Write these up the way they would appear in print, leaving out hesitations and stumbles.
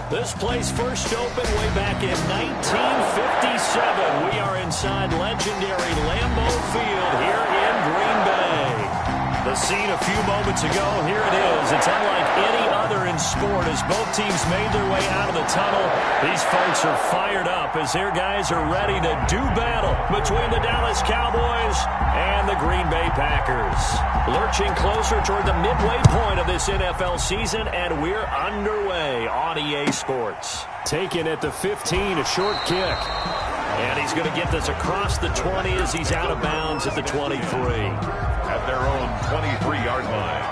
This place first opened way back in 1957. We are inside legendary Lambeau Field here in Green Bay. The scene a few moments ago, here it is. It's unlike any other in sport as both teams made their way out of the tunnel. These folks are fired up as their guys are ready to do battle between the Dallas Cowboys and the Green Bay Packers. Lurching closer toward the midway point of this NFL season, and we're underway on EA Sports. Taken at the 15, a short kick. And he's going to get this across the 20 as he's out of bounds at the 23. At their own 23-yard line.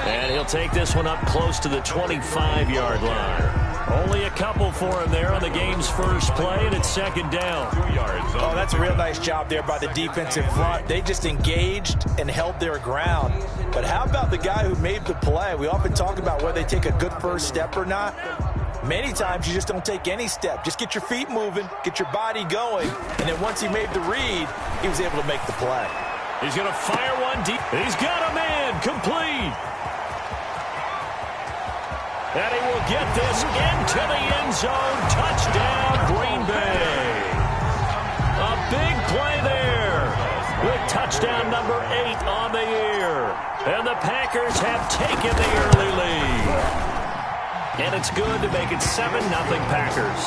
And he'll take this one up close to the 25-yard line. Only a couple for him there on the game's first play, and it's second down. 2 yards. Oh, that's a real nice job there by the defensive front. They just engaged and held their ground. But how about the guy who made the play? We often talk about whether they take a good first step or not. Many times you just don't take any step. Just get your feet moving, get your body going, and then once he made the read, he was able to make the play. He's going to fire one deep. He's got a man complete. And he will get this into the end zone. Touchdown, Green Bay. A big play there with touchdown number 8 on the year. And the Packers have taken the early lead. And it's good to make it 7-0 Packers.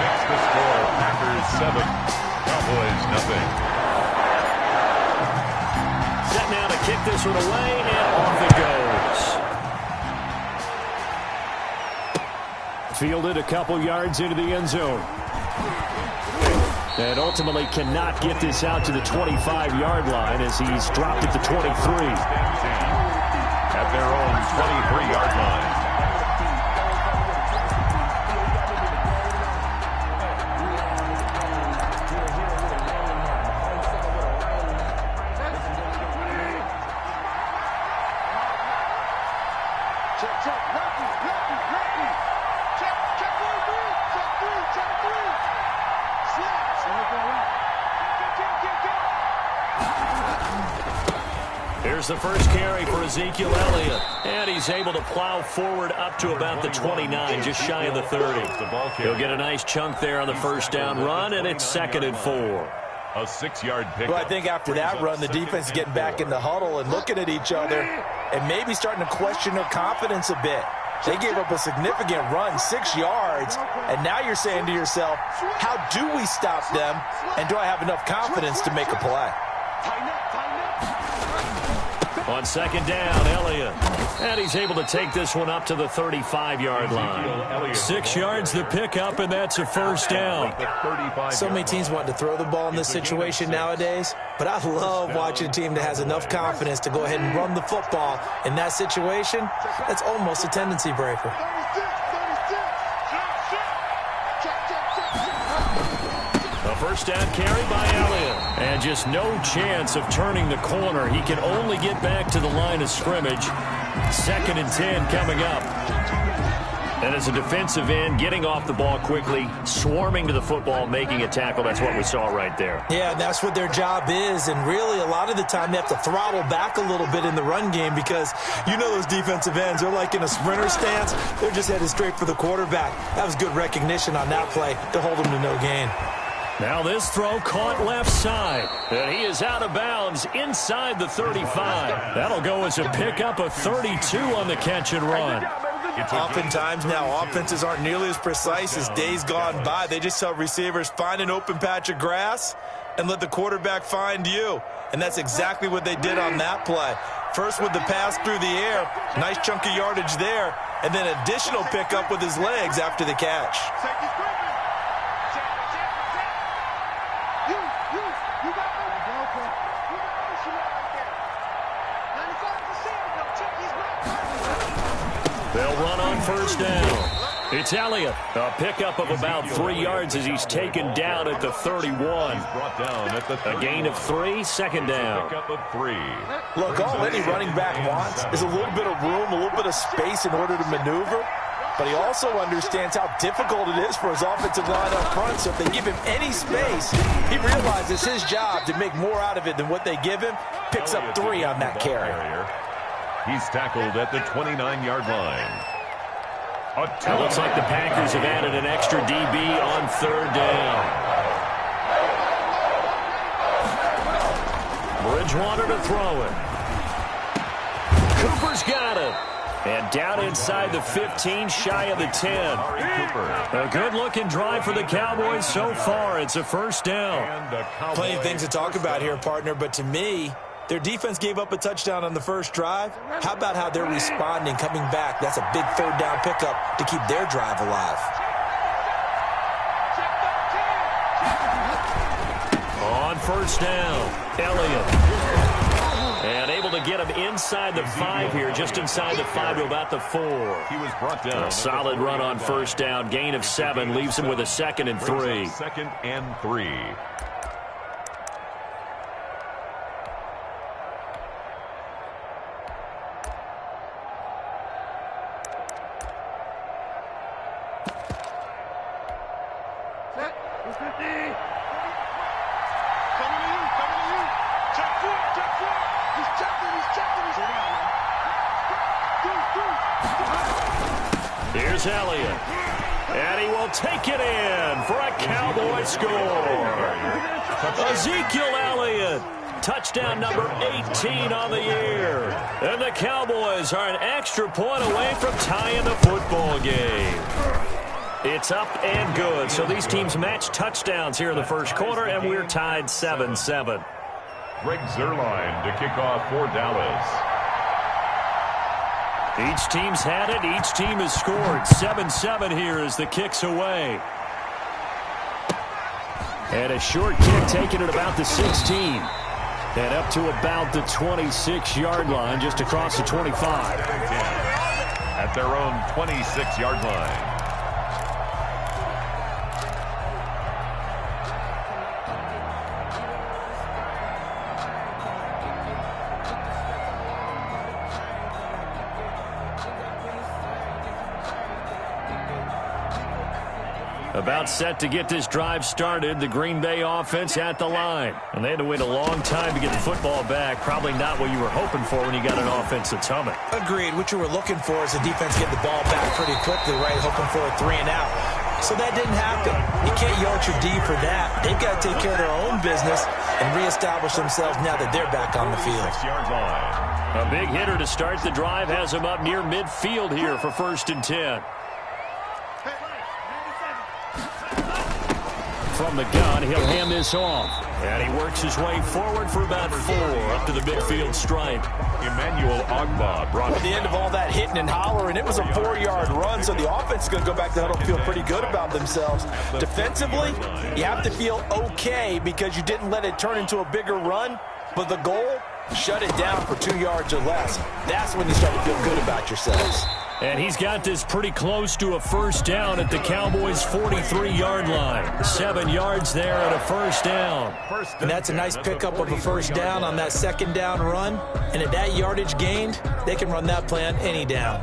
Makes the score Packers 7, Cowboys nothing. Set now to kick this one away, and off it goes. Fielded a couple yards into the end zone. And ultimately cannot get this out to the 25-yard line as he's dropped at the 23. At their own 23-yard line. Here's the first carry for Ezekiel Elliott. And he's able to plow forward up to about the 29, just shy of the 30. He'll get a nice chunk there on the first down run, and it's 2nd and 4. A 6-yard pick. Well, I think after that run, the defense is getting back in the huddle and looking at each other and maybe starting to question their confidence a bit. They gave up a significant run, 6 yards, and now you're saying to yourself, how do we stop them, and do I have enough confidence to make a play? On second down, Elliott. And he's able to take this one up to the 35-yard line. 6 yards the pickup, and that's a first down. So many teams want to throw the ball in this situation nowadays, but I love watching a team that has enough confidence to go ahead and run the football. In that situation, that's almost a tendency breaker. A first down carry by Elliott. And just no chance of turning the corner. He can only get back to the line of scrimmage. 2nd and 10 coming up. And as a defensive end, getting off the ball quickly, swarming to the football, making a tackle. That's what we saw right there. Yeah, that's what their job is. And really, a lot of the time, they have to throttle back a little bit in the run game because you know those defensive ends, they're like in a sprinter stance. They're just headed straight for the quarterback. That was good recognition on that play to hold them to no gain. Now this throw caught left side. And he is out of bounds inside the 35. That'll go as a pickup of 32 on the catch and run. Oftentimes now, offenses aren't nearly as precise as days gone by. They just tell receivers, find an open patch of grass and let the quarterback find you. And that's exactly what they did on that play. First with the pass through the air, nice chunk of yardage there, and then additional pickup with his legs after the catch. They'll run on first down. It's Elliott. A pickup of about 3 yards as he's taken down at the 31. Brought down at the 31. A gain of 3, second down. Pickup of 3. Look, all any running back wants is a little bit of room, a little bit of space in order to maneuver. But he also understands how difficult it is for his offensive line up front. So if they give him any space, he realizes his job to make more out of it than what they give him. Picks up 3 on that carry. He's tackled at the 29-yard line. It looks like the Packers have added an extra DB on 3rd down. Bridgewater to throw it. Cooper's got it. And down inside the 15, shy of the 10. A good-looking drive for the Cowboys so far. It's a first down. Plenty of things to talk about here, partner, but to me, their defense gave up a touchdown on the first drive. How about how they're responding, coming back? That's a big 3rd down pickup to keep their drive alive. On 1st down, Elliott. And able to get him inside the 5 here, just inside the 5 to about the 4. He was brought down. A solid run on 1st down, gain of 7, leaves him with a 2nd and 3. 2nd and 3. Here's Elliott. And he will take it in for a Cowboy score. Ezekiel Elliott. Touchdown number 18 on the year. And the Cowboys are an extra point away from tying the football game. It's up and good. So these teams match touchdowns here in the first quarter, and we're tied 7-7. Greg Zuerlein to kick off for Dallas. Each team's had it. Each team has scored. 7-7 here as the kick's away. And a short kick taken at about the 16. And up to about the 26-yard line, just across the 25. At their own 26-yard line. About set to get this drive started. The Green Bay offense at the line. And they had to wait a long time to get the football back. Probably not what you were hoping for when you got an offense that's humming. Agreed. What you were looking for is the defense getting the ball back pretty quickly, right? Hoping for a 3 and out. So that didn't happen. You can't yell at your D for that. They've got to take care of their own business and reestablish themselves now that they're back on the field. 6-yard line. A big hitter to start the drive has him up near midfield here for 1st and 10. From the gun, he'll hand this off. And he works his way forward for about 4 up to the midfield stripe. Emmanuel Ogbah brought At the end of all that hitting and hollering, it was a 4-yard run, so the offense is going to go back to huddle, feel pretty good about themselves. Defensively, you have to feel okay because you didn't let it turn into a bigger run, but the goal, shut it down for 2 yards or less. That's when you start to feel good about yourselves. And he's got this pretty close to a 1st down at the Cowboys' 43-yard line. 7 yards there at a 1st down. And that's a nice pickup of a 1st down on that 2nd down run. And at that yardage gained, they can run that play on any down.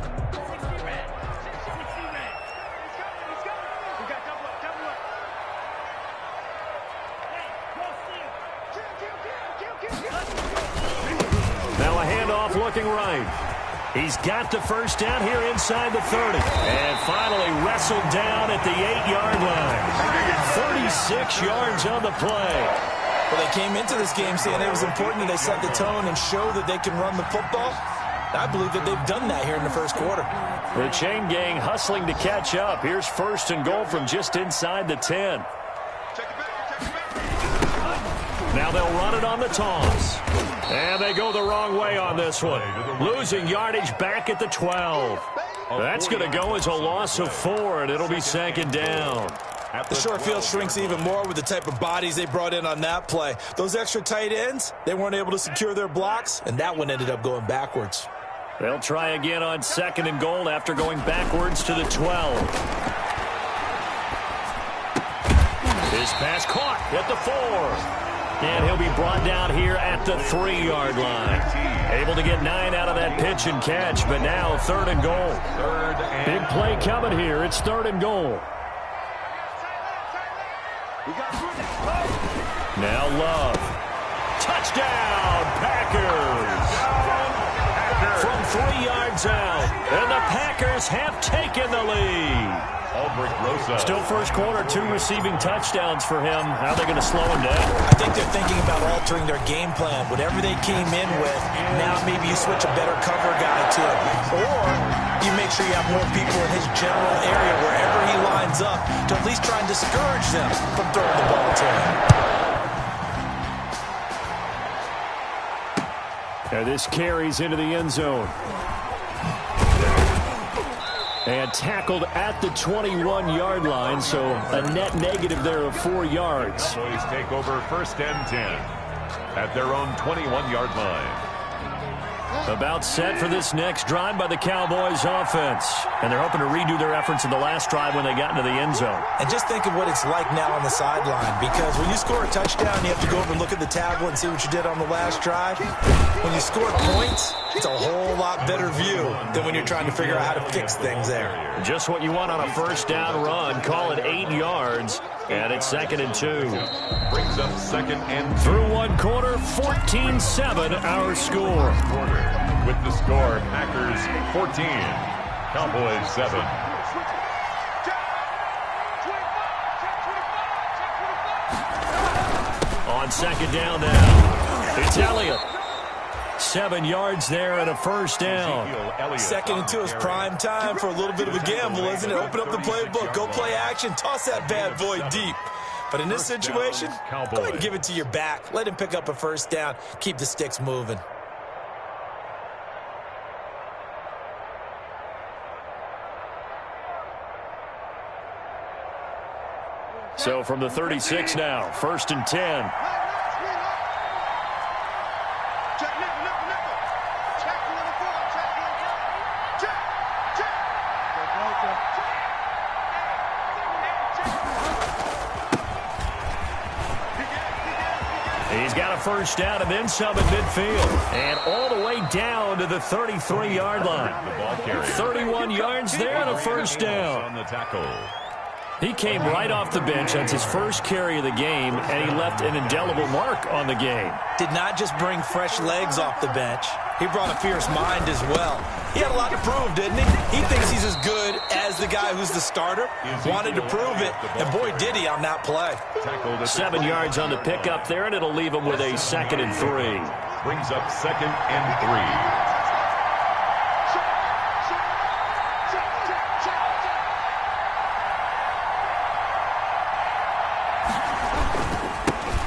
Now a handoff looking right. He's got the 1st down here inside the 30. And finally wrestled down at the 8-yard line. 36 yards on the play. Well, they came into this game saying it was important that they set the tone and show that they can run the football. I believe that they've done that here in the first quarter. The chain gang hustling to catch up. Here's 1st and goal from just inside the 10. Now they'll run it on the toss. And they go the wrong way on this one. Losing yardage back at the 12. That's going to go as a loss of 4, and it'll be 2nd down. The short field shrinks even more with the type of bodies they brought in on that play. Those extra tight ends, they weren't able to secure their blocks, and that one ended up going backwards. They'll try again on 2nd and goal after going backwards to the 12. His pass caught at the 4. And he'll be brought down here at the 3-yard line. Able to get 9 out of that pitch and catch, but now 3rd and goal. Big play coming here. It's 3rd and goal. Now Love. Touchdown, Packers. From 3 yards out. And the Packers have taken the lead. Still first quarter, 2 receiving touchdowns for him. How are they going to slow him down? I think they're thinking about altering their game plan. Whatever they came in with, now maybe you switch a better cover guy to it. Or you make sure you have more people in his general area wherever he lines up to at least try and discourage them from throwing the ball to him. And this carries into the end zone. And tackled at the 21-yard line, so a net negative there of 4 yards. Cowboys take over 1st and 10 at their own 21-yard line. About set for this next drive by the Cowboys offense. And they're hoping to redo their efforts in the last drive when they got into the end zone. And just think of what it's like now on the sideline, because when you score a touchdown, you have to go over and look at the tablet and see what you did on the last drive. When you score points, it's a whole lot better view than when you're trying to figure out how to fix things there. Just what you want on a first down run. Call it 8 yards, and it's 2nd and 2. Brings up 2nd and 2. Through 1 quarter, 14-7 our score. With the score, Packers 14, Cowboys 7. On 2nd down now, it's Elliott. 7 yards there and a first down. 2nd and 2 is prime time for a little bit of a gamble, isn't it? Open up the playbook, go play action, toss that bad boy deep. But in this situation, go ahead and give it to your back. Let him pick up a first down. Keep the sticks moving. So from the 36 now, 1st and 10. He's got a first down and then some at midfield. And all the way down to the 33-yard line. 31 yards there and a first down. On the tackle. He came right off the bench. That's his first carry of the game, and he left an indelible mark on the game. Did not just bring fresh legs off the bench. He brought a fierce mind as well. He had a lot to prove, didn't he? He thinks he's as good as the guy who's the starter. Wanted to prove it, and boy, did he on that play. 7 yards on the pickup there, and it'll leave him with a 2nd and 3. Brings up 2nd and 3.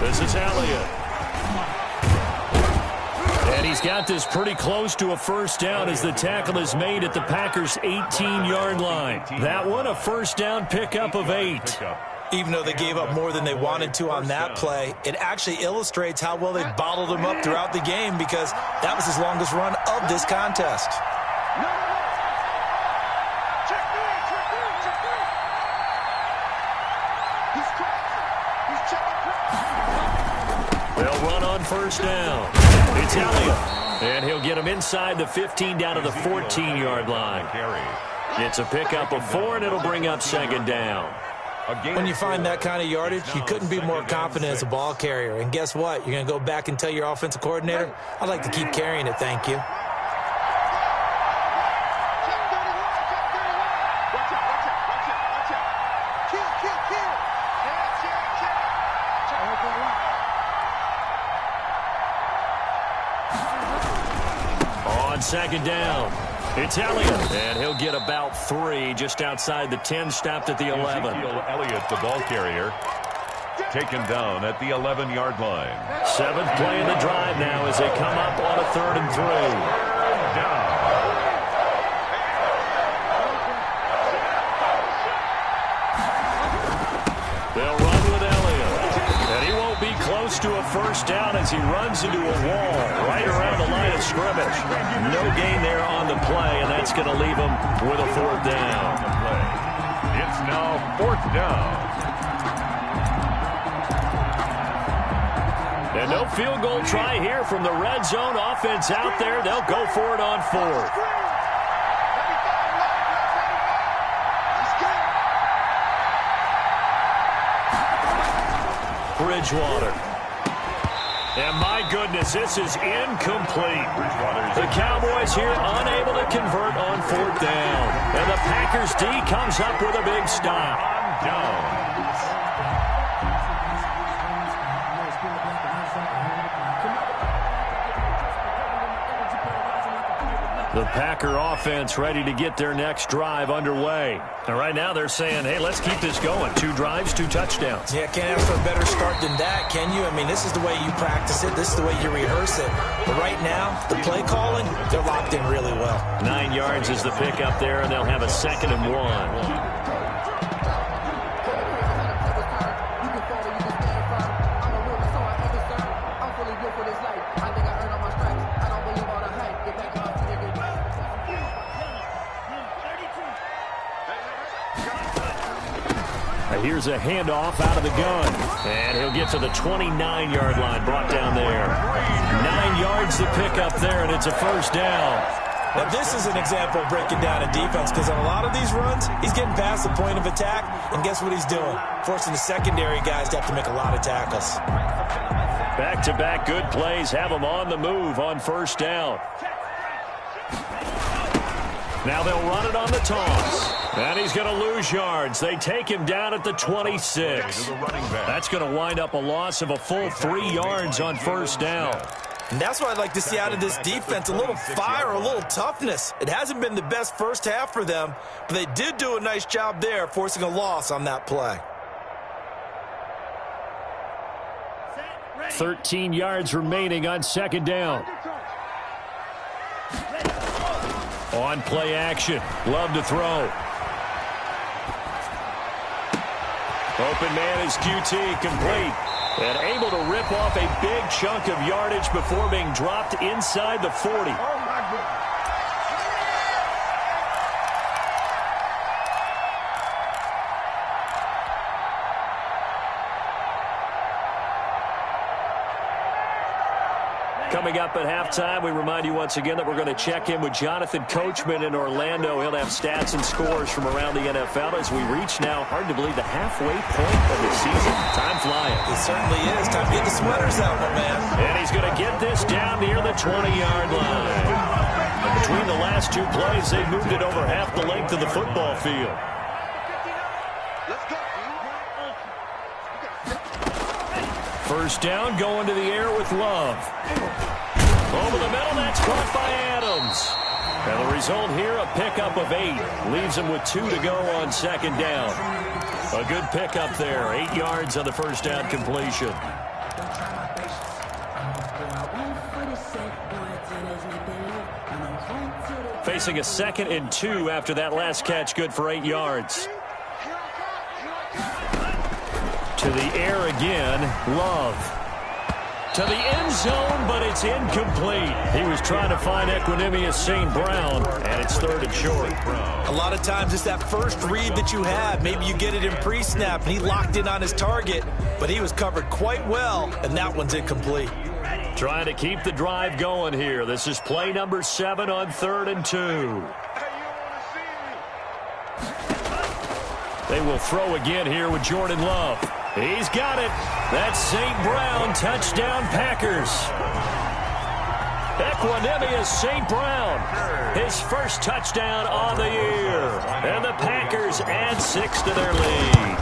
This is Elliott. And he's got this pretty close to a first down as the tackle is made at the Packers' 18-yard line. That one, a first down pickup of 8. Even though they gave up more than they wanted to on that play, it actually illustrates how well they bottled him up throughout the game, because that was his longest run of this contest. They'll run on first down. It's Elliott. And he'll get him inside the 15 down to the 14-yard line. It's a pickup of 4, and it'll bring up 2nd down. When you find that kind of yardage, you couldn't be more confident as a ball carrier. And guess what? You're going to go back and tell your offensive coordinator, I'd like to keep carrying it, thank you. On 2nd down, it's Elliott, and he'll get about 3 just outside the 10, stopped at the 11. Elliott, the ball carrier, taken down at the 11-yard line. 7th play in the drive now as they come up on a 3rd and 3. Down. They'll run with Elliott, and he won't be close close to a first down as he runs into a wall right around the line of scrimmage. No gain there on the play, and that's going to leave him with a fourth down. It's now fourth down. And no field goal try here from the red zone offense out there. They'll go for it on fourth. Bridgewater. And my goodness, this is incomplete. The Cowboys here unable to convert on fourth down. And the Packers D comes up with a big stop. Down. The Packer offense ready to get their next drive underway. And right now they're saying, hey, let's keep this going. 2 drives, 2 touchdowns. Yeah, can't ask for a better start than that, can you? I mean, this is the way you practice it. This is the way you rehearse it. But right now, the play calling, they're locked in really well. 9 yards is the pickup there, and they'll have a 2nd and 1. Here's a handoff out of the gun. And he'll get to the 29-yard line, brought down there. 9 yards to pick up there, and it's a first down. Now, this is an example of breaking down a defense, because on a lot of these runs, he's getting past the point of attack, and guess what he's doing? Forcing the secondary guys to have to make a lot of tackles. Back-to-back good plays have them on the move on first down. Now they'll run it on the toss. And he's going to lose yards. They take him down at the 26. That's going to wind up a loss of a full 3 yards on first down. And that's what I'd like to see out of this defense, a little fire, a little toughness. It hasn't been the best first half for them, but they did do a nice job there, forcing a loss on that play. 13 yards remaining on second down. On play action. Love to throw. Open man is QT, complete. And able to rip off a big chunk of yardage before being dropped inside the 40. Coming up at halftime, we remind you once again that we're going to check in with Jonathan Coachman in Orlando. He'll have stats and scores from around the NFL as we reach now, hard to believe, the halfway point of the season. Time flying. It certainly is. Time to get the sweaters out, my man. And he's going to get this down near the 20-yard line. And between the last 2 plays, they've moved it over half the length of the football field. First down, going to the air with Love. Over the middle, that's caught by Adams. And the result here, a pickup of 8. Leaves him with 2 to go on second down. A good pickup there, 8 yards on the first down completion. Facing a 2nd and 2 after that last catch, good for 8 yards. To the air again, Love. To the end zone, but it's incomplete. He was trying to find Equanimous St. Brown, and it's 3rd and short. A lot of times it's that first read that you have. Maybe you get it in pre-snap, and he locked in on his target, but he was covered quite well, and that one's incomplete. Trying to keep the drive going here. This is play number 7 on 3rd and 2. They will throw again here with Jordan Love. He's got it. That's St. Brown. Touchdown, Packers. Equanimous St. Brown. His first touchdown on the year. And the Packers add 6 to their lead.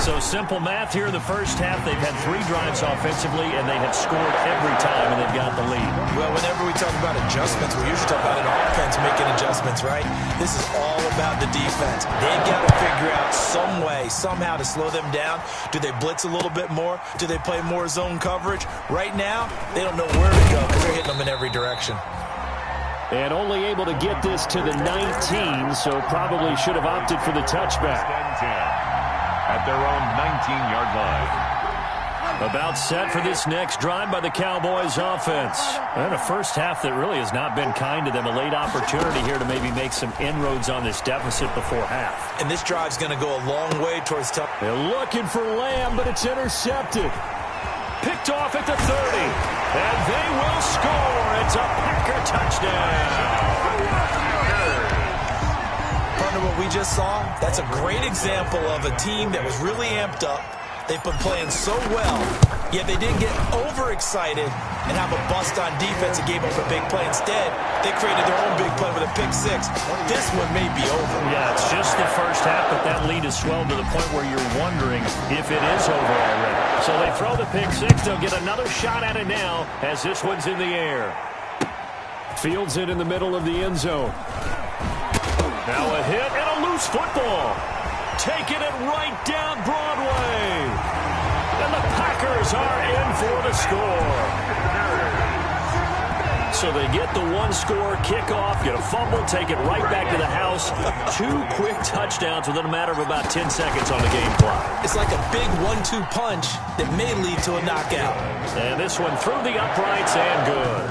So simple math here in the first half. They've had 3 drives offensively, and they have scored every time, and they've got the lead. Well, whenever we talk about adjustments, we usually talk about an offense making adjustments, right? This is all about the defense. They've got to figure out some way, somehow to slow them down. Do they blitz a little bit more? Do they play more zone coverage? Right now, they don't know where to go because they're hitting them in every direction. And only able to get this to the 19, so probably should have opted for the touchback. At their own 19-yard line. About set for this next drive by the Cowboys offense. And a first half that really has not been kind to them. A late opportunity here to maybe make some inroads on this deficit before half. And this drive's going to go a long way towards tough. They're looking for Lamb, but it's intercepted. Picked off at the 30. And they will score. It's a Packer touchdown. Partner, what we just saw, that's a great example of a team that was really amped up. They've been playing so well, yet they didn't get overexcited and have a bust on defense and gave up a big play. Instead, they created their own big play with a pick six. This one may be over. Yeah, it's just the first half, but that lead has swelled to the point where you're wondering if it is over already. So they throw the pick six. They'll get another shot at it now as this one's in the air. Fields it in the middle of the end zone. Now a hit and a loose football. Taking it right down Broadway. And the Packers are in for the score. So they get the one-score kickoff, get a fumble, take it right back to the house. 2 quick touchdowns within a matter of about 10 seconds on the game clock. It's like a big 1-2 punch that may lead to a knockout. And this one through the uprights and good.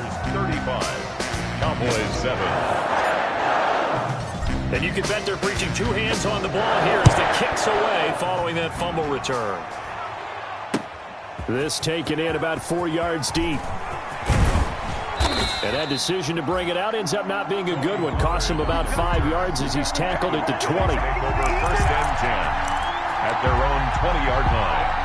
35. Cowboys 7. And you can bet they're preaching 2 hands on the ball here as the kick's away following that fumble return. This taken in about 4 yards deep. And that decision to bring it out ends up not being a good one. Costs him about 5 yards as he's tackled at the 20. Take over 1st and 10 at their own 20-yard line.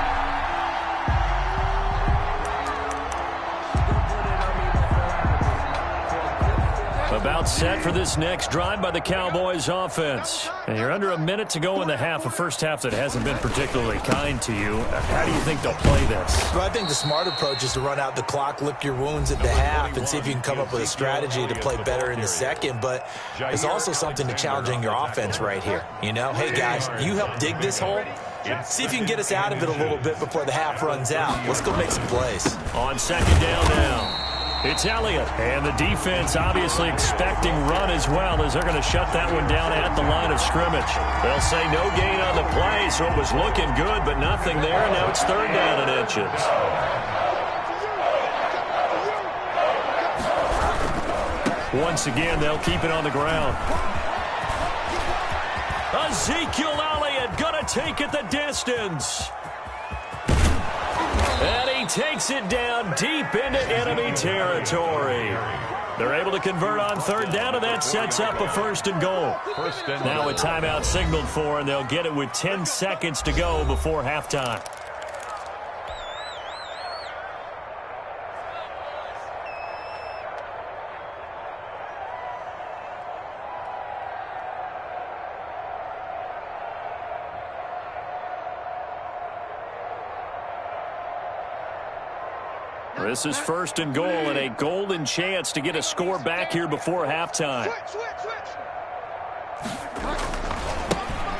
About set for this next drive by the Cowboys offense. And you're under a minute to go in the half, a first half that hasn't been particularly kind to you. How do you think they'll play this? Well, I think the smart approach is to run out the clock, lick your wounds at the half, and see if you can come up with a strategy to play better in the second. But there's also something to challenging your offense right here. You know, hey, guys, you help dig this hole. See if you can get us out of it a little bit before the half runs out. Let's go make some plays. On second down now. It's Elliott, and the defense obviously expecting run as well as they're going to shut that one down at the line of scrimmage. They'll say no gain on the play, so it was looking good, but nothing there, and now it's 3rd down and inches. Once again, they'll keep it on the ground. Ezekiel Elliott going to take it the distance. And he takes it down deep into enemy territory. They're able to convert on 3rd down, and that sets up a 1st and goal. Now a timeout signaled for, and they'll get it with 10 seconds to go before halftime. This is 1st and goal and a golden chance to get a score back here before halftime.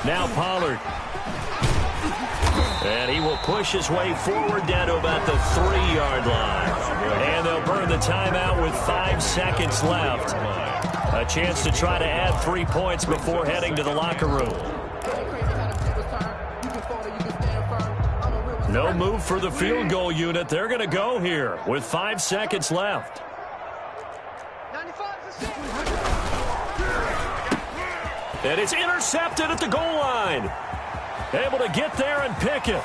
Now Pollard. And he will push his way forward down to about the 3-yard line. And they'll burn the timeout with 5 seconds left. A chance to try to add 3 points before heading to the locker room. No move for the field goal unit. They're going to go here with 5 seconds left. And it's intercepted at the goal line. Able to get there and pick it.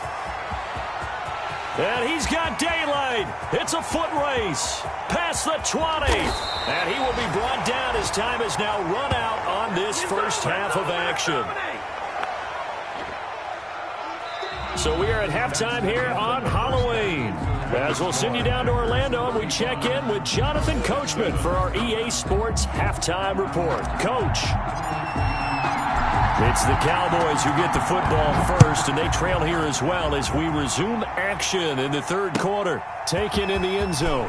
And he's got daylight. It's a foot race. Past the 20. And he will be brought down as time is now run out on this first half of action. So we are at halftime here on Halloween. As we'll send you down to Orlando, and we check in with Jonathan Coachman for our EA Sports Halftime Report. Coach. It's the Cowboys who get the football first, and they trail here as well as we resume action in the 3rd quarter. Taken in the end zone.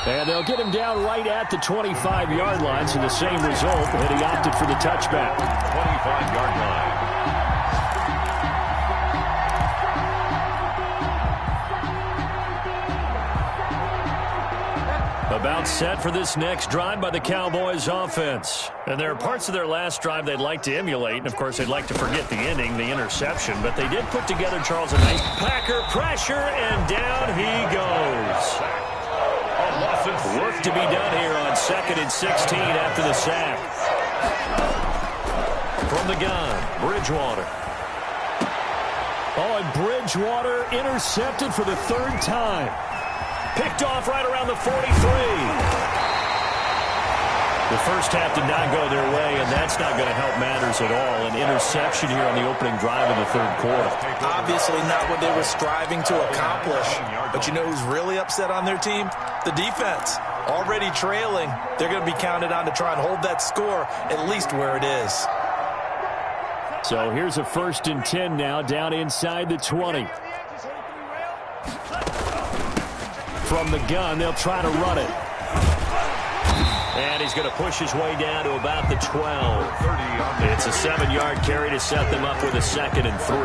And they'll get him down right at the 25-yard line, so the same result, and he opted for the touchback. 25-yard line. About set for this next drive by the Cowboys offense. And there are parts of their last drive they'd like to emulate. And, of course, they'd like to forget the ending, the interception. But they did put together, Charles, a nice Packer pressure, and down he goes. Work to be done here on 2nd and 16 after the sack. From the gun, Bridgewater. Oh, and Bridgewater intercepted for the 3rd time. Picked off right around the 43. The first half did not go their way, and that's not going to help matters at all. An interception here on the opening drive of the 3rd quarter. Obviously not what they were striving to accomplish. But you know who's really upset on their team? The defense. Already trailing. They're going to be counted on to try and hold that score at least where it is. So here's a 1st and 10 now, down inside the 20. From the gun, they'll try to run it. And he's going to push his way down to about the 12. It's a 7-yard carry to set them up with a 2nd and 3.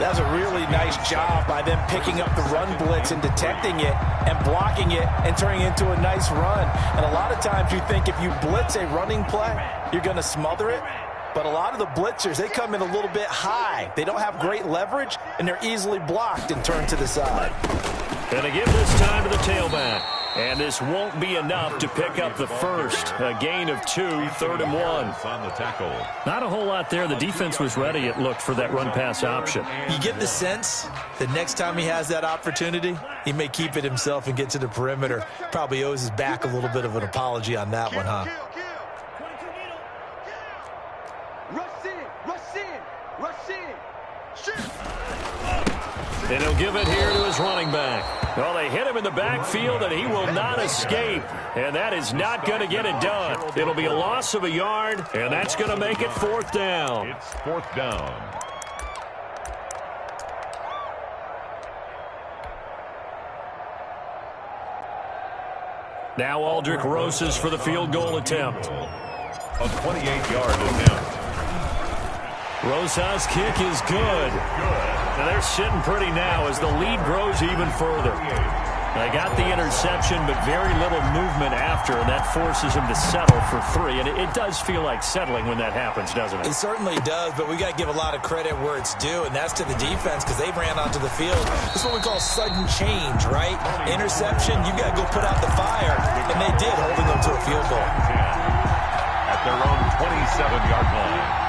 That was a really nice job by them picking up the run blitz and detecting it and blocking it and turning it into a nice run. And a lot of times you think if you blitz a running play, you're going to smother it. But a lot of the blitzers, they come in a little bit high. They don't have great leverage, and they're easily blocked and turned to the side. Going to give this time to the tailback. And this won't be enough to pick up the first. A gain of 2, 3rd and 1. On the tackle. Not a whole lot there. The defense was ready, it looked, for that run-pass option. You get the sense that next time he has that opportunity, he may keep it himself and get to the perimeter. Probably owes his back a little bit of an apology on that one, huh? And he'll give it here to his running back. Well, they hit him in the backfield, and he will not escape. And that is not going to get it done. It'll be a loss of a yard, and that's going to make it 4th down. It's 4th down. Now Aldrick Rosas for the field goal attempt. A 28-yard attempt. Rosas' kick is good. And they're sitting pretty now as the lead grows even further. They got the interception, but very little movement after, and that forces them to settle for 3. And it does feel like settling when that happens, doesn't it? It certainly does, but we got to give a lot of credit where it's due, and that's to the defense because they ran onto the field. This is what we call sudden change, right? Interception, you got to go put out the fire, and they did, holding them to a field goal. At their own 27-yard line.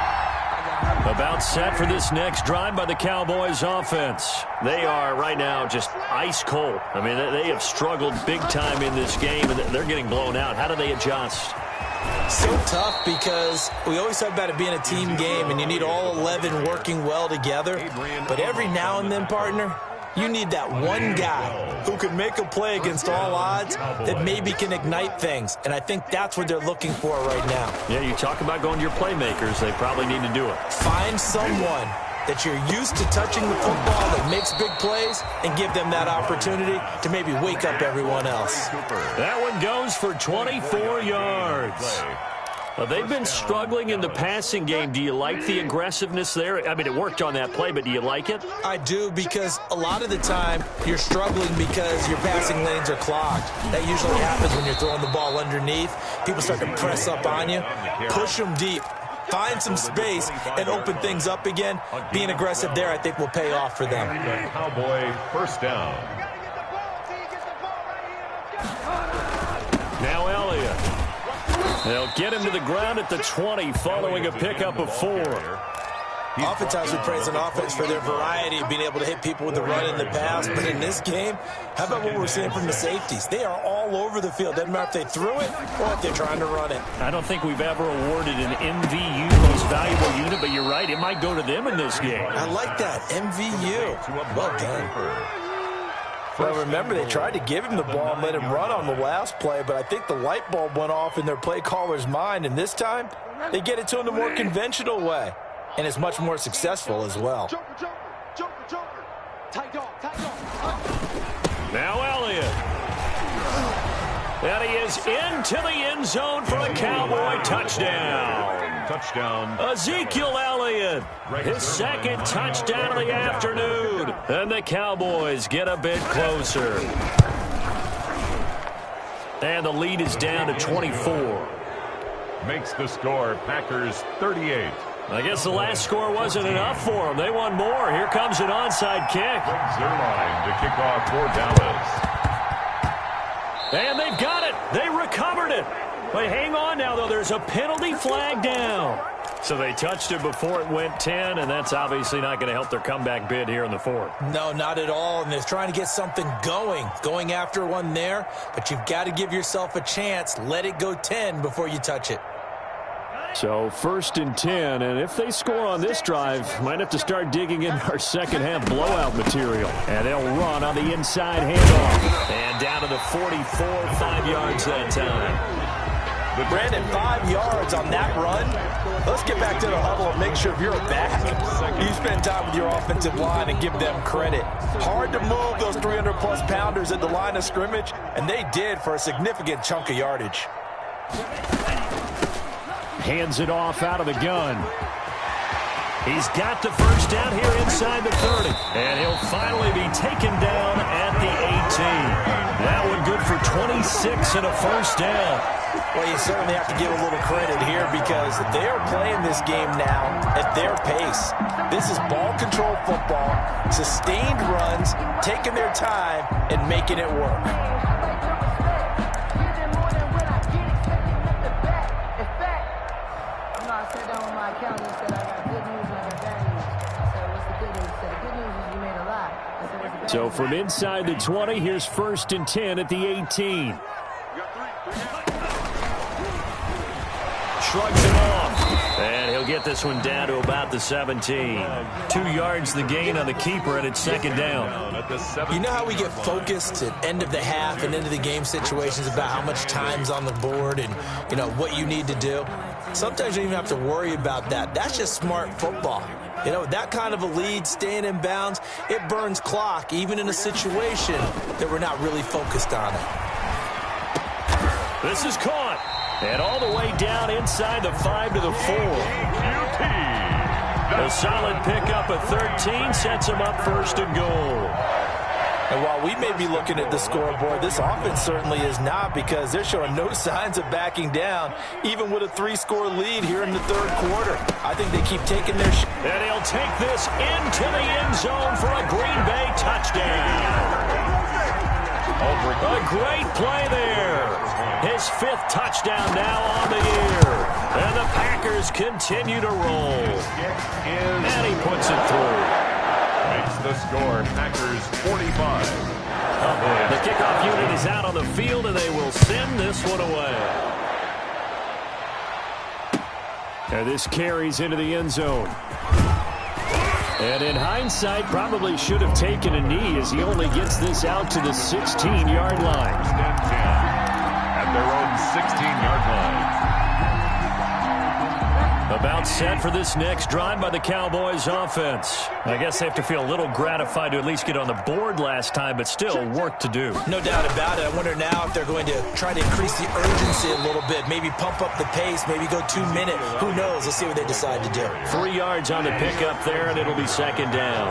About set for this next drive by the Cowboys offense. They are right now just ice cold. I mean, they have struggled big time in this game, and they're getting blown out. How do they adjust? So tough because we always talk about it being a team game, and you need all 11 working well together. But every now and then, partner, you need that one guy who can make a play against all odds that maybe can ignite things. And I think that's what they're looking for right now. Yeah, you talk about going to your playmakers. They probably need to do it. Find someone that you're used to touching the football that makes big plays and give them that opportunity to maybe wake up everyone else. That one goes for 24 yards. They've been struggling in the passing game. Do you like the aggressiveness there? I mean, it worked on that play, but do you like it? I do, because a lot of the time you're struggling because your passing lanes are clogged. That usually happens when you're throwing the ball underneath. People start to press up on you. Push them deep. Find some space and open things up again. Being aggressive there, I think, will pay off for them. Cowboy 1st down. Now Elliott. They'll get him to the ground at the 20 following a pickup of 4. Oftentimes we praise an offense for their variety of being able to hit people with the run and the pass. But in this game, how about what we're seeing from the safeties? They are all over the field. Doesn't matter if they threw it or if they're trying to run it. I don't think we've ever awarded an MVU, most valuable unit, but you're right. It might go to them in this game. I like that. MVU. Well done. Well, remember, they tried to give him the ball and let him run on the last play, but I think the light bulb went off in their play caller's mind, and this time they get it to him the more conventional way, and it's much more successful as well. Now Elliott. And he is into the end zone for a Cowboy touchdown. Touchdown. Ezekiel Elliott, his 2nd touchdown of the afternoon. And the Cowboys get a bit closer. And the lead is down to 24. Makes the score Packers 38. I guess the last score wasn't enough for them. They want more. Here comes an onside kick. Zerline to kick off for Dallas. And they've got it. They recovered it. But hang on now, though. There's a penalty flag down. So they touched it before it went 10, and that's obviously not going to help their comeback bid here in the fourth. No, not at all, and they're trying to get something going after one there, but you've got to give yourself a chance. Let it go 10 before you touch it. So 1st and 10, and if they score on this drive, might have to start digging in our second half blowout material. And they'll run on the inside handoff. And down to the 44, 5 yards that time. Brandon, 5 yards on that run. Let's get back to the huddle and make sure you're back. You spend time with your offensive line and give them credit. Hard to move those 300-plus pounders at the line of scrimmage, and they did for a significant chunk of yardage. Hands it off out of the gun. He's got the first down here inside the 30. And he'll finally be taken down at the 18. That one good for 26 and a first down. Well, you certainly have to give a little credit here because they are playing this game now at their pace. This is ball control football, sustained runs, taking their time, and making it work. So from inside the 20, here's 1st and 10 at the 18. Shrugs it off. And he'll get this one down to about the 17. 2 yards the gain on the keeper, and it's 2nd down. You know how we get focused at end of the half and end of the game situations about how much time's on the board and, you know, what you need to do? Sometimes you don't even have to worry about that. That's just smart football. You know, that kind of a lead, staying in bounds, it burns clock, even in a situation that we're not really focused on it. This is caught. And all the way down inside the 5 to the 4. A solid pickup at 13 sets him up 1st and goal. And while we may be looking at the scoreboard, this offense certainly is not because they're showing no signs of backing down, even with a 3-score lead here in the 3rd quarter. I think they keep taking their shot. And he'll take this into the end zone for a Green Bay touchdown. A great play there. His 5th touchdown now on the year. And the Packers continue to roll. And he puts it through. Makes the score Packers 45. The kickoff unit is out on the field, and they will send this one away. And this carries into the end zone. And in hindsight, probably should have taken a knee as he only gets this out to the 16-yard line. At their own 16-yard line. About set for this next drive by the Cowboys offense. I guess they have to feel a little gratified to at least get on the board last time, but still work to do. No doubt about it. I wonder now if they're going to try to increase the urgency a little bit, maybe pump up the pace, maybe go 2-minute. Who knows? Let's see what they decide to do. 3 yards on the pickup there, and it'll be 2nd down.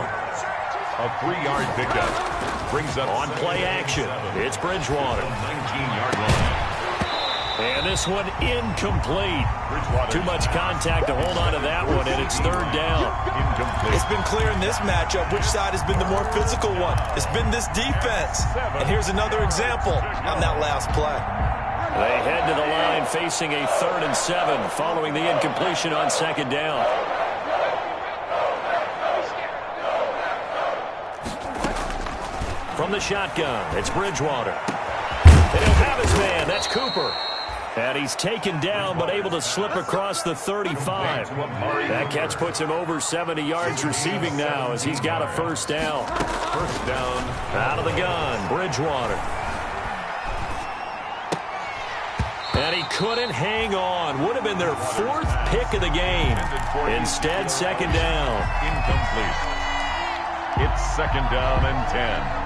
A 3-yard pickup brings up on play action. It's Bridgewater. 19-yard line. And this one incomplete. Too much contact to hold on to that one, and it's 3rd down. It's been clear in this matchup which side has been the more physical one. It's been this defense. And here's another example on that last play. They head to the line facing a 3rd and 7 following the incompletion on 2nd down. From the shotgun, it's Bridgewater. And he'll have his man. That's Cooper. And he's taken down, but able to slip across the 35. That catch puts him over 70 yards receiving now as he's got a 1st down. 1st down. Out of the gun, Bridgewater. And he couldn't hang on. Would have been their 4th pick of the game. Instead, 2nd down. Incomplete. It's 2nd down and 10.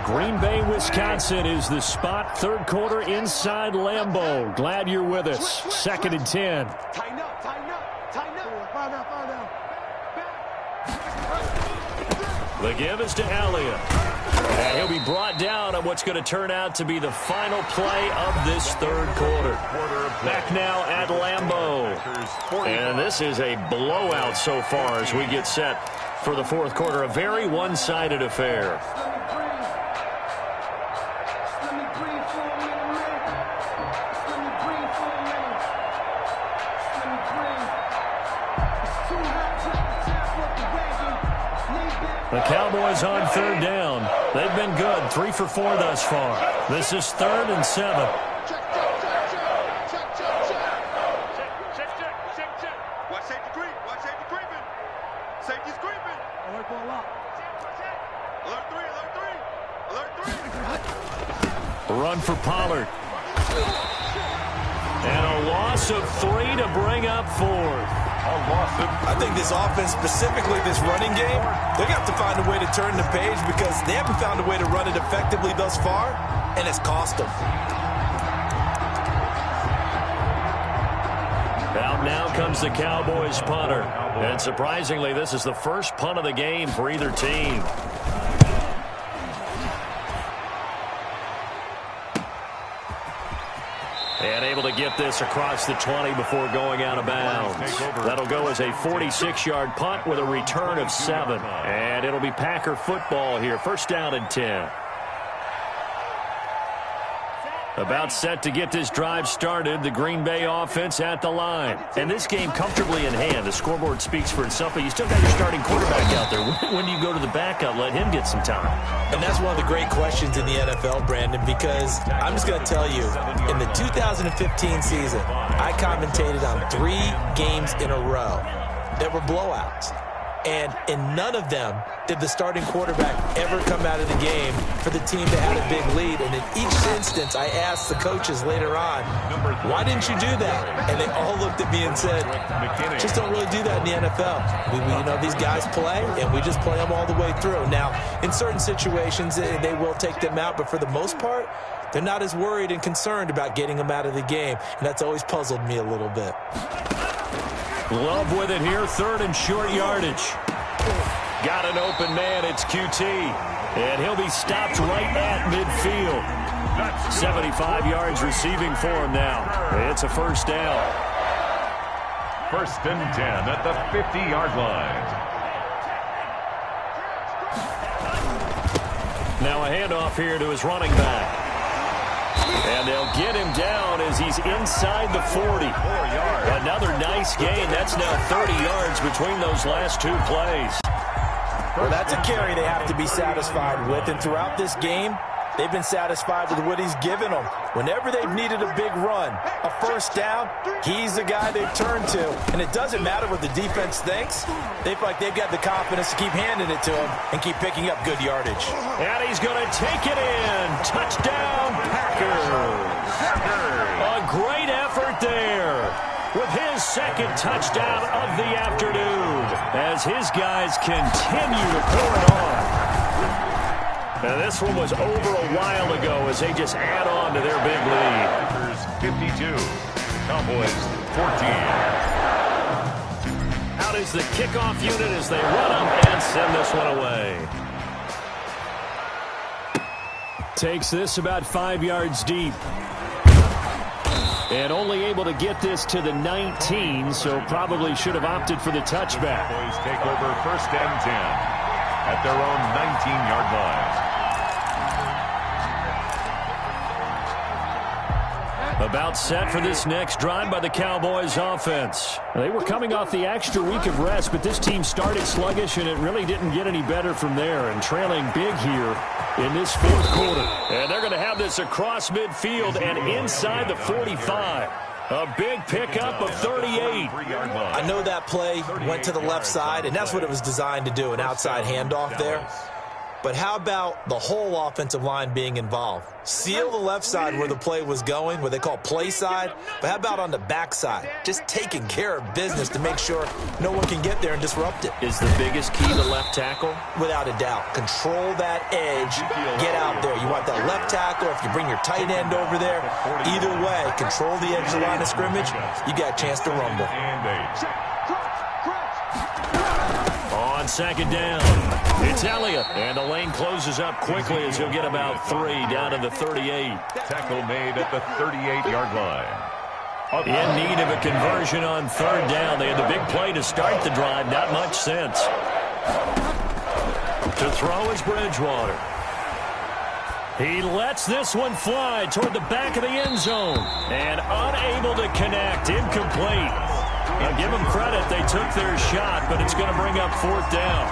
Green Bay, Wisconsin is the spot. 3rd quarter inside Lambeau. Glad you're with us. 2nd and 10. Tighten up. Far down. The give is to Elliott. And he'll be brought down on what's going to turn out to be the final play of this third quarter. Back now at Lambeau. And this is a blowout so far as we get set for the fourth quarter. A very one-sided affair. The Cowboys on third down. They've been good, 3 for 4 thus far. This is 3rd and 7. Watch safety creep. Watch safety creeping. Safety's creeping. Alert ball up. Alert 3. Alert 3. Alert 3. Run for Pollard. And a loss of 3 to bring up 4th. I think this offense, specifically this running game, they're going to have to find a way to turn the page because they haven't found a way to run it effectively thus far, and it's cost them. Out now comes the Cowboys punter. And surprisingly, this is the first punt of the game for either team. And able to get this across the 20 before going out of bounds. That'll go as a 46-yard punt with a return of 7. And it'll be Packer football here. First down and 10. About set to get this drive started, the Green Bay offense at the line. And this game comfortably in hand. The scoreboard speaks for itself, but you still got your starting quarterback out there. When do you go to the backup, let him get some time? And that's one of the great questions in the NFL, Brandon, because I'm just going to tell you, in the 2015 season, I commentated on 3 games in a row that were blowouts. And in none of them did the starting quarterback ever come out of the game for the team that had a big lead. And in each instance, I asked the coaches later on, why didn't you do that? And they all looked at me and said, just don't really do that in the NFL. You know, these guys play, and we just play them all the way through. Now, in certain situations, they will take them out, but for the most part, they're not as worried and concerned about getting them out of the game. And that's always puzzled me a little bit. Love with it here, 3rd and short yardage. Got an open man, it's QT. And he'll be stopped right at midfield. 75 yards receiving for him now. It's a first down. 1st and 10 at the 50-yard line. Now a handoff here to his running back. And they'll get him down as he's inside the 40. Another nice gain. That's now 30 yards between those last 2 plays. Well, that's a carry they have to be satisfied with. And throughout this game, they've been satisfied with what he's given them. Whenever they've needed a big run, a first down, he's the guy they've turned to. And it doesn't matter what the defense thinks. They feel like they've got the confidence to keep handing it to him and keep picking up good yardage. And he's going to take it in. Touchdown, Packers. A great effort there with his 2nd touchdown of the afternoon as his guys continue to pour it on. And this one was over a while ago as they just add on to their big lead. Packers 52, Cowboys 14. Out is the kickoff unit as they run up and send this one away. Takes this about 5 yards deep. And only able to get this to the 19, so probably should have opted for the touchback. Cowboys take over 1st and 10 at their own 19-yard line. About set for this next drive by the Cowboys offense. They were coming off the extra week of rest, but this team started sluggish, and it really didn't get any better from there. And trailing big here in this 4th quarter. And they're going to have this across midfield and inside the 45. A big pickup of 38. I know that play went to the left side, and that's what it was designed to do, an outside handoff there. But how about the whole offensive line being involved? Seal the left side where the play was going, what they call play side. But how about on the back side? Just taking care of business to make sure no one can get there and disrupt it. Is the biggest key the left tackle? Without a doubt. Control that edge. Get out there. You want that left tackle. If you bring your tight end over there, either way, control the edge of the line of scrimmage. You got a chance to rumble. On on second down. It's Elliott. And the lane closes up quickly as he'll get about 3 down to the 38. Tackle made at the 38-yard line. In need of a conversion on third down. They had the big play to start the drive. Not much sense. To throw is Bridgewater. He lets this one fly toward the back of the end zone. And unable to connect. Incomplete. Now give them credit. They took their shot, but it's going to bring up fourth down.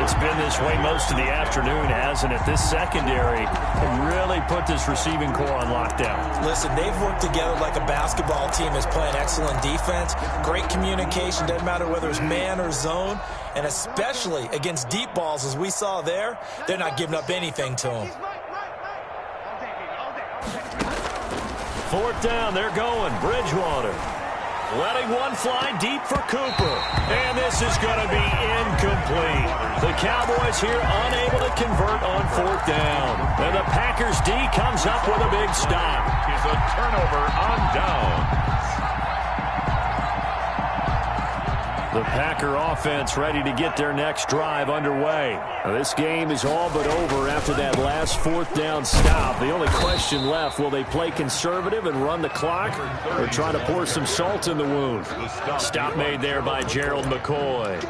It's been this way most of the afternoon, hasn't it? This secondary can really put this receiving core on lockdown. Listen, they've worked together like a basketball team is playing excellent defense. Great communication. Doesn't matter whether it's man or zone. And especially against deep balls, as we saw there, they're not giving up anything to them. Fourth down, they're going. Bridgewater. Letting one fly deep for Cooper. And this is going to be incomplete. The Cowboys here unable to convert on fourth down. And the Packers D comes up with a big stop. It's a turnover on down. The Packer offense ready to get their next drive underway. Now, this game is all but over after that last fourth down stop. The only question left, will they play conservative and run the clock or try to pour some salt in the wound? Stop made there by Gerald McCoy.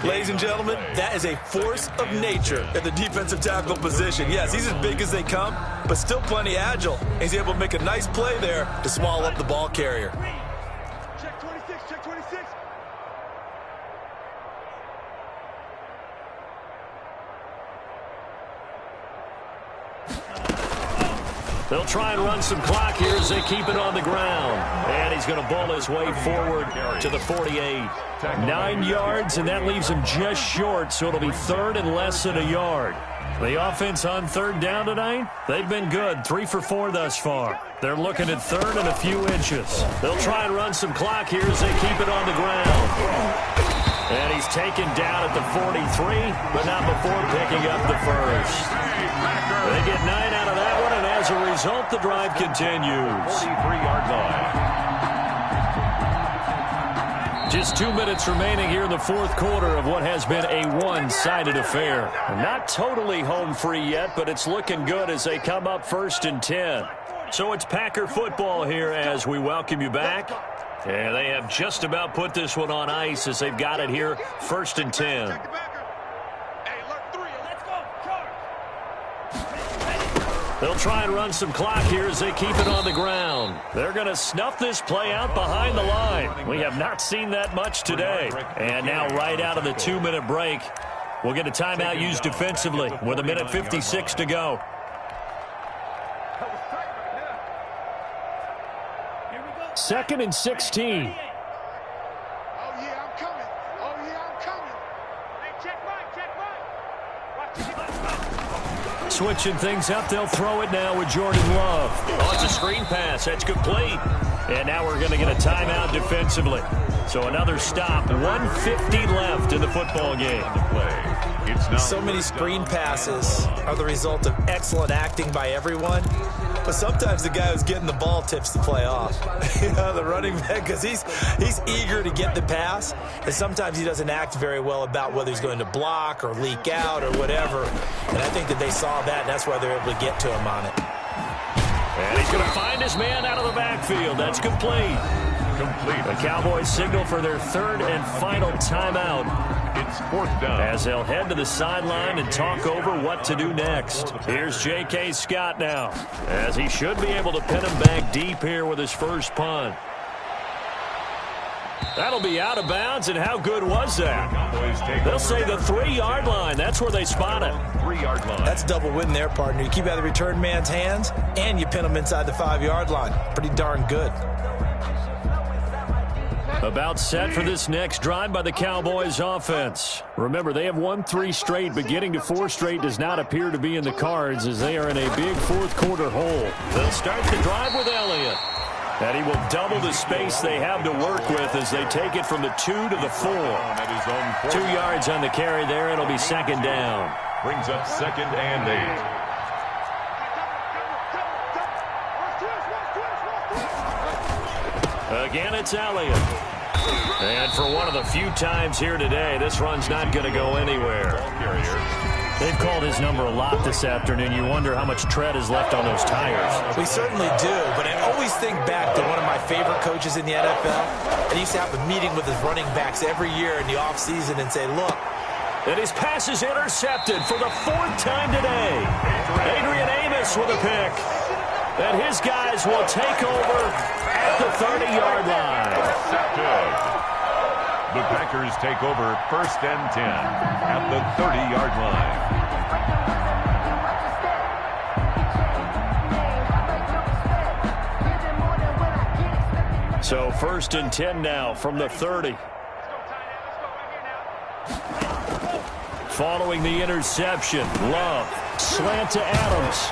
Ladies and gentlemen, that is a force of nature at the defensive tackle position. Yes, he's as big as they come, but still plenty agile. He's able to make a nice play there to swallow up the ball carrier. Check 26, check 26. They'll try and run some clock here as they keep it on the ground. And he's going to bowl his way forward to the 48. 9 yards, and that leaves him just short, so it'll be third and less than a yard. The offense on third down tonight, they've been good. 3 for 4 thus far. They're looking at third and a few inches. They'll try and run some clock here as they keep it on the ground. And he's taken down at the 43, but not before picking up the first. They get 9 out of that one, and as a result, the drive continues. 43-yard line. Just 2 minutes remaining here in the fourth quarter of what has been a one-sided affair. Not totally home free yet, but it's looking good as they come up first and 10. So it's Packer football here as we welcome you back. And they have just about put this one on ice as they've got it here first and 10. They'll try and run some clock here as they keep it on the ground. They're going to snuff this play out behind the line. We have not seen that much today. And now right out of the 2-minute break, we'll get a timeout used defensively with 1:56 to go. Second and 16. Oh, yeah, I'm coming. Oh, yeah, I'm coming. Hey, check right. Watch it. Switching things up, they'll throw it now with Jordan Love. Oh, it's a screen pass. That's complete. And now we're going to get a timeout defensively. So another stop. 1:50 left in the football game. So many screen passes are the result of excellent acting by everyone. But sometimes the guy who's getting the ball tips the play off. The running back, because he's eager to get the pass. And sometimes he doesn't act very well about whether he's going to block or leak out or whatever. And I think that they saw that, and that's why they're able to get to him on it. And he's going to find his man out of the backfield. That's complete. The Cowboys signal for their third and final timeout. It's fourth down. As they'll head to the sideline and talk over what to do next. Here's J.K. Scott now, as he should be able to pin him back deep here with his first punt. That'll be out of bounds, and how good was that? They'll say the 3-yard line. That's where they spot it. 3-yard line. That's double win there, partner. You keep out of the return man's hands, and you pin him inside the 5-yard line. Pretty darn good. About set for this next drive by the Cowboys offense. Remember, they have won 3 straight, but getting to 4 straight does not appear to be in the cards as they are in a big fourth quarter hole. They'll start the drive with Elliott. And he will double the space they have to work with as they take it from the 2 to the 4. 2 yards on the carry there. It'll be second down. Brings up second and 8. Again, it's Elliott. And for one of the few times here today, this run's not going to go anywhere. They've called his number a lot this afternoon. You wonder how much tread is left on those tires. We certainly do, but I always think back to one of my favorite coaches in the NFL. And he used to have a meeting with his running backs every year in the offseason and say, look. And his pass is intercepted for the 4th time today. Adrian Amos with a pick. And his guys will take over at the 30-yard line. The Packers take over 1st and 10 at the 30-yard line. So 1st and 10 now from the 30. Following the interception, Love, slant to Adams.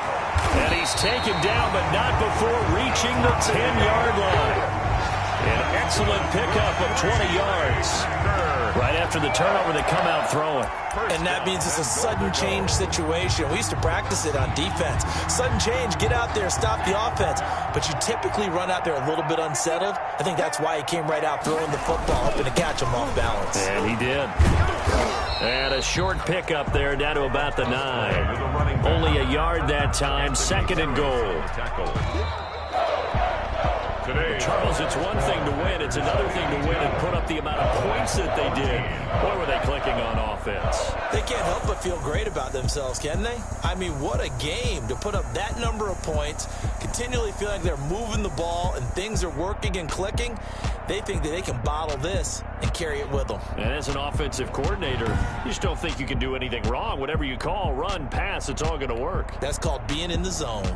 And he's taken down, but not before reaching the 10-yard line. An excellent pickup of 20 yards. Right after the turnover, they come out throwing. And that means it's a sudden change situation. We used to practice it on defense. Sudden change, get out there, stop the offense. But you typically run out there a little bit unsettled. I think that's why he came right out throwing the football, hoping to catch him off balance. And he did. And a short pickup there down to about the 9. Only a yard that time, 2nd and goal. Charles, it's one thing to win. It's another thing to win and put up the amount of points that they did. Boy, were they clicking on offense. They can't help but feel great about themselves, can they? I mean, what a game to put up that number of points, continually feel like they're moving the ball and things are working and clicking. They think that they can bottle this and carry it with them. And as an offensive coordinator, you just don't think you can do anything wrong. Whatever you call, run, pass, it's all going to work. That's called being in the zone.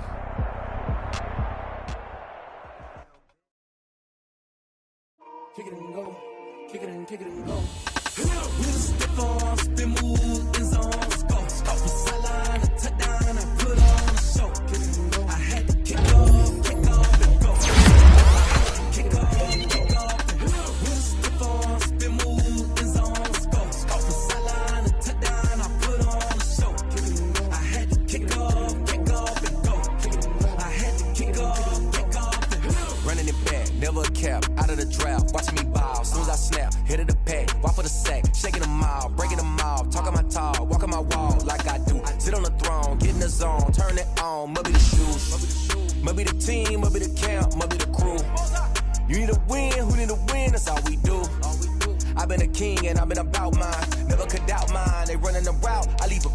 Kick it and go, kick it and go. With a stiff arm, spin move, in zone, go. Off the sideline, a touchdown, I put on a show. Kick it and go. I had to kick off and go. Kick off and go. With a stiff arm, spin move, in zone, go. Off the sideline, a touchdown, I put on a show. Kick it and go. I had to kick off and go. I had to kick off and go. Running it back, never a cap, out of the draft. Watching me ball, as soon as I snap, hit of the pack, walk for the sack, shaking them out, breaking them off, talking my talk, walking my wall like I do. Sit on the throne, get in the zone, turn it on, must be the shoes, must be the team, must be the camp, must be the crew. You need a win, who need a win, that's all we do. I've been a king and I've been about mine, never could doubt mine. They running the route, I leave a